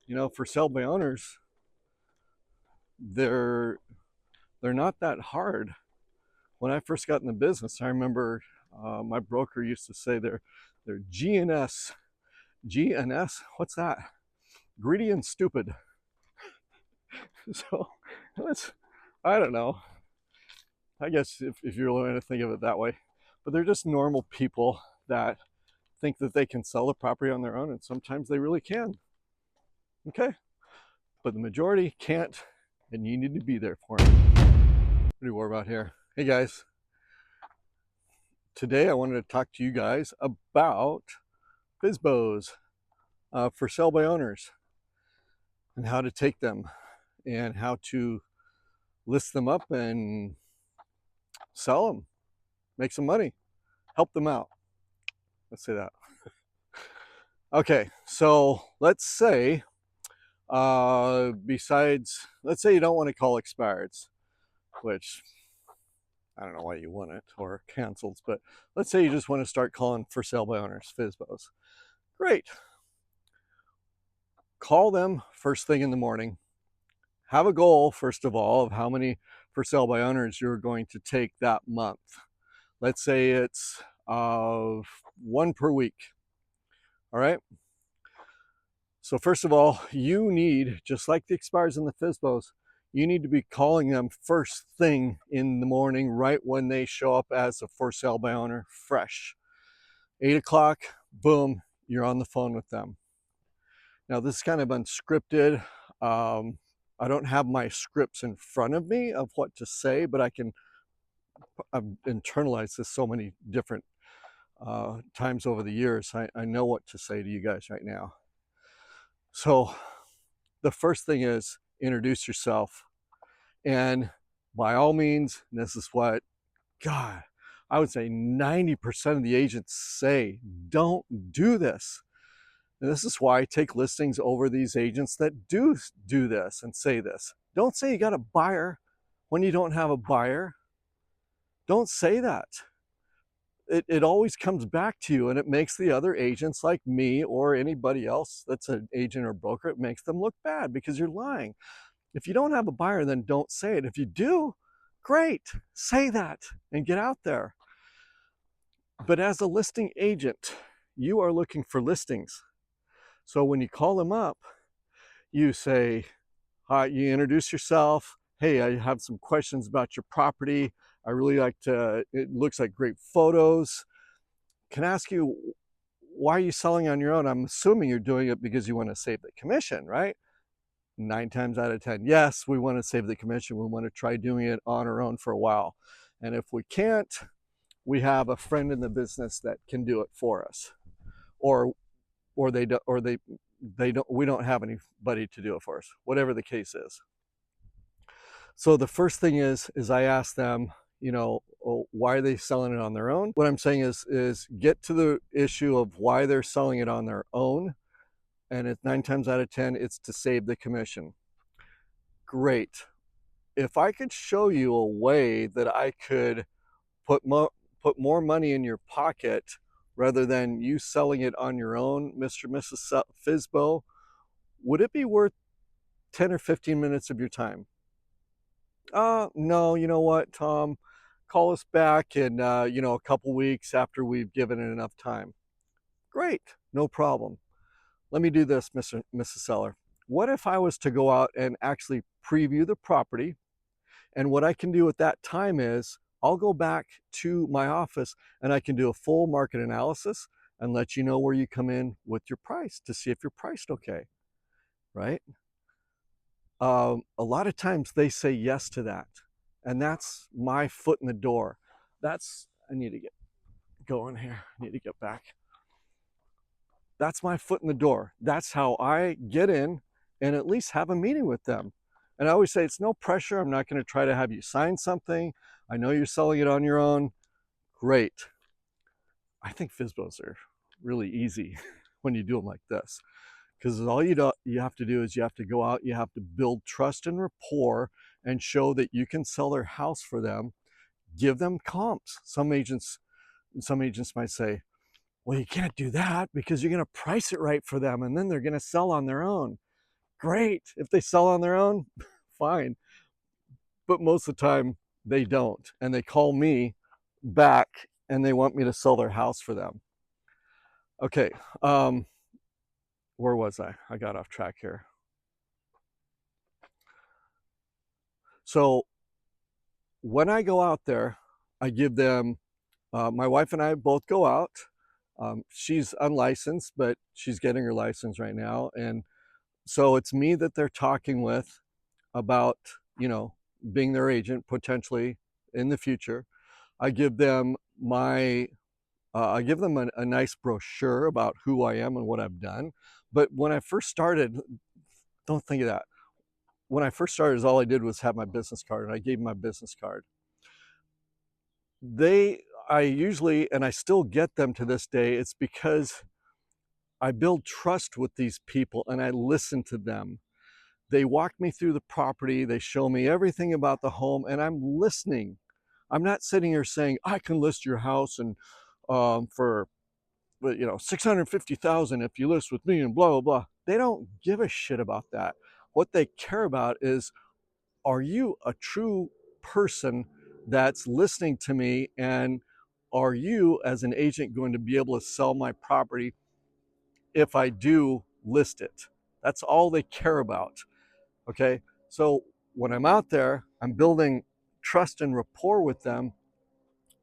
For sale by owners, they're not that hard. When I first got in the business, I remember my broker used to say they're GNS. What's that? Greedy and stupid. So that's, I don't know. I guess if you're willing to think of it that way, but they're just normal people that think that they can sell a property on their own, and sometimes they really can. Okay, but the majority can't, and you need to be there for them. What do you worry about here? Hey guys, today I wanted to talk to you guys about FSBOs, for sale by owners, and how to take them and how to list them up and sell them, make some money, help them out. Let's say that. Okay, so let's say, let's say you don't want to call expireds, which I don't know why you want it, or canceled, but let's say you just want to start calling for sale by owners, FSBOs. Great. Call them first thing in the morning. Have a goal, first of all, of how many for sale by owners you're going to take that month. Let's say it's one per week. All right. So first of all, you need, just like the expires and the FSBOs, you need to be calling them first thing in the morning, right when they show up as a for sale by owner, fresh. 8 o'clock, boom, you're on the phone with them. Now this is kind of unscripted. I don't have my scripts in front of me of what to say, but I've internalized this so many different times over the years. I know what to say to you guys right now. So the first thing is introduce yourself. And by all means, this is what, God, I would say 90% of the agents say, don't do this. And this is why I take listings over these agents that do this and say this. Don't say you got a buyer when you don't have a buyer. Don't say that. It always comes back to you, and it makes the other agents like me or anybody else that's an agent or broker, it makes them look bad because you're lying. If you don't have a buyer, then don't say it. If you do, great, say that and get out there. But as a listing agent, you are looking for listings. So when you call them up, you say, you introduce yourself. Hey, I have some questions about your property. I really like it looks like great photos. Can I ask you, why are you selling on your own? I'm assuming you're doing it because you want to save the commission, right? 9 times out of 10, yes, we want to save the commission. We want to try doing it on our own for a while. And if we can't, we have a friend in the business that can do it for us. Or we don't have anybody to do it for us, whatever the case is. So the first thing is I ask them, why are they selling it on their own? What I'm saying is get to the issue of why they're selling it on their own. And it's 9 times out of 10, it's to save the commission. Great. If I could show you a way that I could put more money in your pocket rather than you selling it on your own, Mr. and Mrs. FSBO, would it be worth 10 or 15 minutes of your time? No, you know what, Tom? Call us back in, a couple weeks after we've given it enough time. Great, no problem. Let me do this, Mr. and Mrs. Seller. What if I was to go out and actually preview the property? And what I can do at that time is I'll go back to my office and I can do a full market analysis and let you know where you come in with your price to see if you're priced okay, right? A lot of times they say yes to that. And that's my foot in the door. I need to get going here. I need to get back. That's my foot in the door. That's how I get in and at least have a meeting with them. And I always say, it's no pressure. I'm not going to try to have you sign something. I know you're selling it on your own. Great. I think FSBOs are really easy when you do them like this. Because all you have to do is you have to go out, you have to build trust and rapport and show that you can sell their house for them. Give them comps. Some agents might say, well, you can't do that because you're going to price it right for them and then they're going to sell on their own. Great. If they sell on their own, fine. But most of the time they don't. And they call me back and they want me to sell their house for them. Okay. Where was I? I got off track here. So when I go out there, I give them, my wife and I both go out. She's unlicensed, but she's getting her license right now. And so it's me that they're talking with about, you know, being their agent potentially in the future. I give them I give them a nice brochure about who I am and what I've done. But when I first started, don't think of that. When I first started, all I did was have my business card, and I gave them my business card. I usually, and I still get them to this day, it's because I build trust with these people and I listen to them. They walk me through the property, they show me everything about the home, and I'm listening. I'm not sitting here saying, I can list your house and for 650,000 if you list with me and blah blah blah. They don't give a shit about that. What they care about is, are you a true person that's listening to me, and are you as an agent going to be able to sell my property if I do list it? That's all they care about. Okay. So when I'm out there, I'm building trust and rapport with them.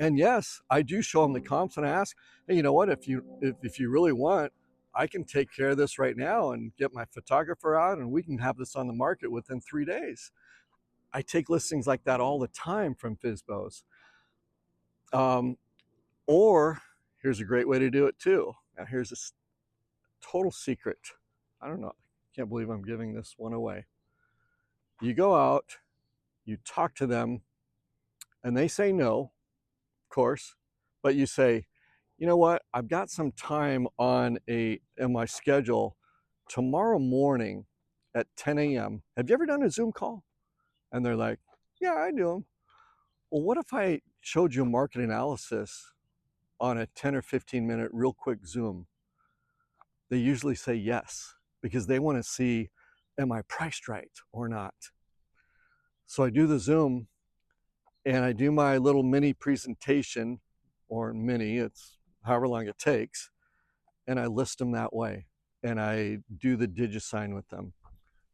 And yes, I do show them the comps and I ask, hey, you know what, if you really want, I can take care of this right now and get my photographer out and we can have this on the market within 3 days. I take listings like that all the time from FSBOs. Um, or here's a great way to do it too. Now here's a total secret. I don't know. I can't believe I'm giving this one away. You go out, you talk to them, and they say no, of course, but you say, you know what? I've got some time in my schedule tomorrow morning at 10 a.m. Have you ever done a Zoom call? And they're like, yeah, I do them. Well, what if I showed you a market analysis on a 10 or 15-minute real quick Zoom? They usually say yes because they want to see, am I priced right or not? So I do the Zoom and I do my little mini presentation, or mini, it's however long it takes, and I list them that way. And I do the DigiSign with them.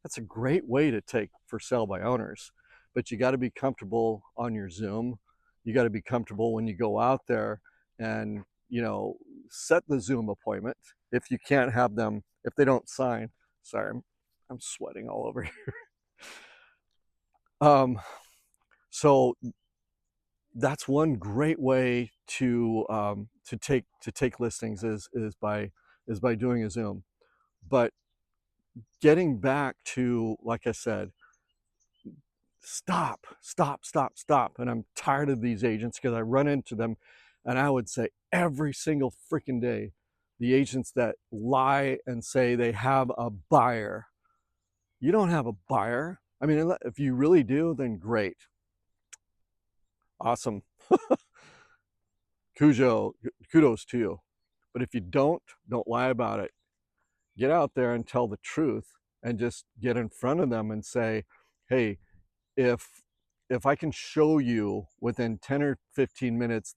That's a great way to take for sale by owners, but you got to be comfortable on your Zoom. You got to be comfortable when you go out there and, set the Zoom appointment. If you can't have them, if they don't sign, sorry, I'm sweating all over here. So that's one great way to take listings is by doing a Zoom. But getting back to, like I said, stop. And I'm tired of these agents because I run into them, and I would say every single freaking day, the agents that lie and say they have a buyer. You don't have a buyer. I mean, if you really do, then great. Awesome. Kudos to you. But if you don't lie about it. Get out there and tell the truth and just get in front of them and say, hey, if I can show you within 10 or 15 minutes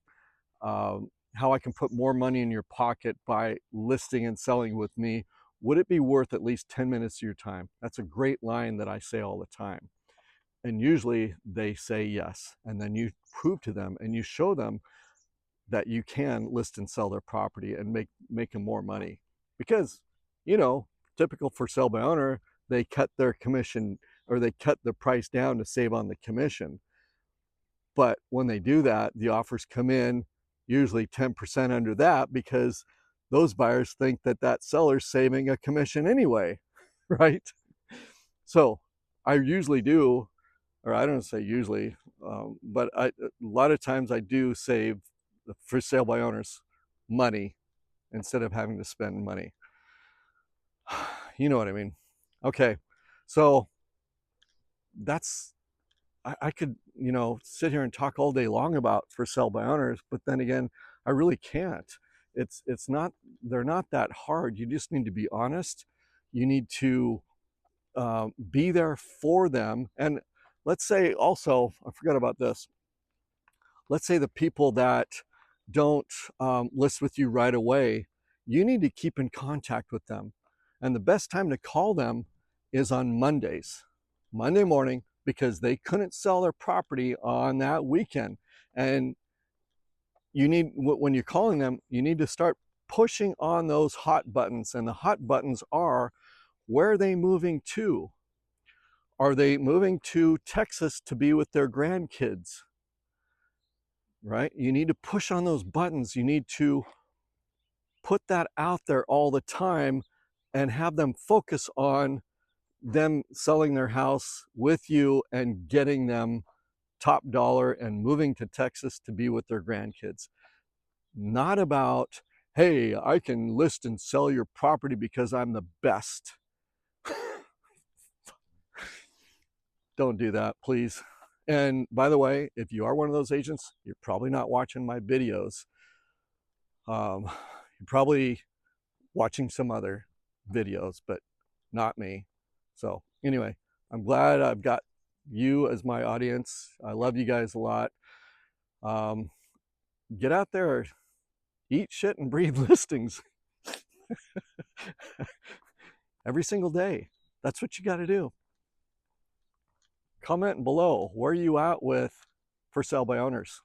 how I can put more money in your pocket by listing and selling with me, would it be worth at least 10 minutes of your time? That's a great line that I say all the time. And usually they say yes. And then you prove to them and you show them that you can list and sell their property and make them more money. Because, typical for sell by owner, they cut their commission, or they cut the price down to save on the commission. But when they do that, the offers come in usually 10% under that, because those buyers think that that seller's saving a commission anyway, right? So I usually do, or I don't say usually, but a lot of times I do save the for sale by owners money instead of having to spend money. You know what I mean? Okay, so that's, I could, sit here and talk all day long about for sale by owners, but then again, I really can't. It's not, they're not that hard. You just need to be honest. You need to be there for them. And let's say also, I forgot about this. Let's say the people that don't list with you right away, you need to keep in contact with them. And the best time to call them is on Mondays, Monday morning, because they couldn't sell their property on that weekend. And you need, when you're calling them, you need to start pushing on those hot buttons. And the hot buttons are, where are they moving to? Are they moving to Texas to be with their grandkids? Right? You need to push on those buttons. You need to put that out there all the time and have them focus on them selling their house with you and getting them top dollar and moving to Texas to be with their grandkids. Not about, hey, I can list and sell your property because I'm the best. Don't do that, please. And by the way, if you are one of those agents, you're probably not watching my videos. You're probably watching some other videos, but not me. So anyway, I'm glad I've got you as my audience. I love you guys a lot. Get out there, eat shit and breathe listings every single day. That's what you got to do. Comment below, where are you at with for sale by owners?